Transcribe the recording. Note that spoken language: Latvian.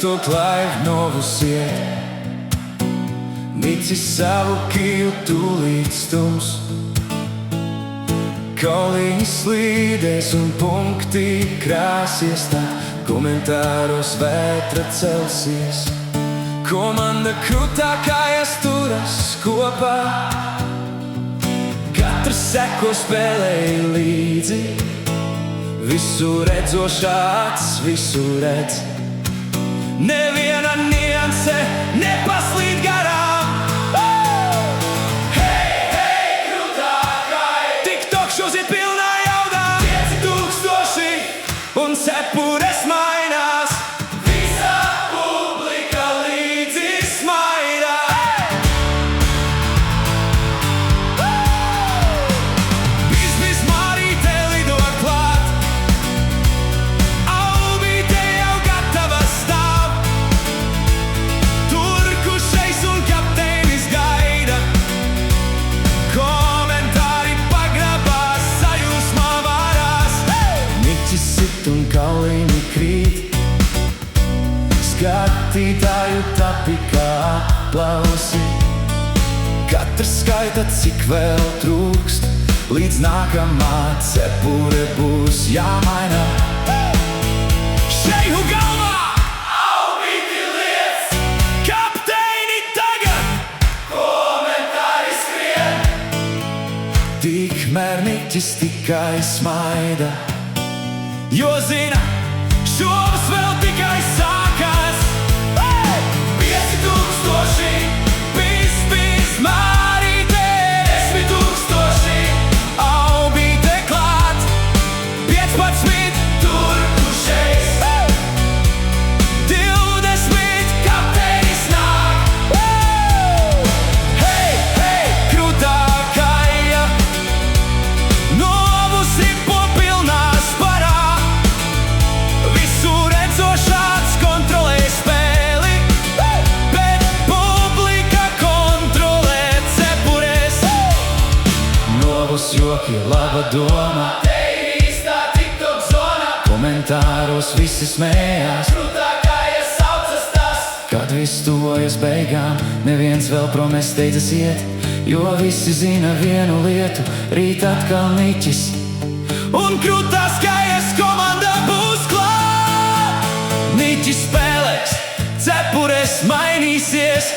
TikTok live novusiet. Nicis savu Kiju tūlīt stums. Kauliņi slīdēs un punkti krāsies tā, komentāros vētra celsies. Komanda krūtākājas turas kopā, katrs seko spēlēji līdzi. Visu redzošā acs visu redz, neviena nianse nepaslīd garām. Hei, hei, krūtākai! TikTok šoziet pilnā jaudā, 5000 un cepures mainās. Visa publika līdzi smaida. Biznis Mārīte lido klāt, Aubīte jau gatava stāv. Turkušais un kapteinis gaida, komentāri pagrabā sajūsmā vārās. Niķis sit un kauliņi krīt, skatītāju tapi kā aplausi. Katrs skaita, cik vēl trūkst, līdz nākamā cepure būs jāmaina. Šeihu galvā! Aubīti liec! Kapteini tagad! Komentāri skrien! Tikmēr niķis tikai smaida, jo zina, šovs vēl tikai sākās. 5000, Biznis Mārīte, 10 000, Aubīte klāt, 15 turkušais, 20 kapteinis nāk. Hei, hei, krūtākāja, novusi popilnā sparā. Visu redzošāds kontrolē spēli, bet publika kontrolē cepures. Novus joki, laba doma, te ir īstā TikTok zona. Komentāros visi smējās, krūtākājas saucas tas. Kad viss tuvojas beigām, neviens vēl prom nesteidzas iet, jo visi zina vienu lietu, rīt atkal niķis un krūtākājas komanda būs klāt. Niķis spēlēs, cepures mainīsies,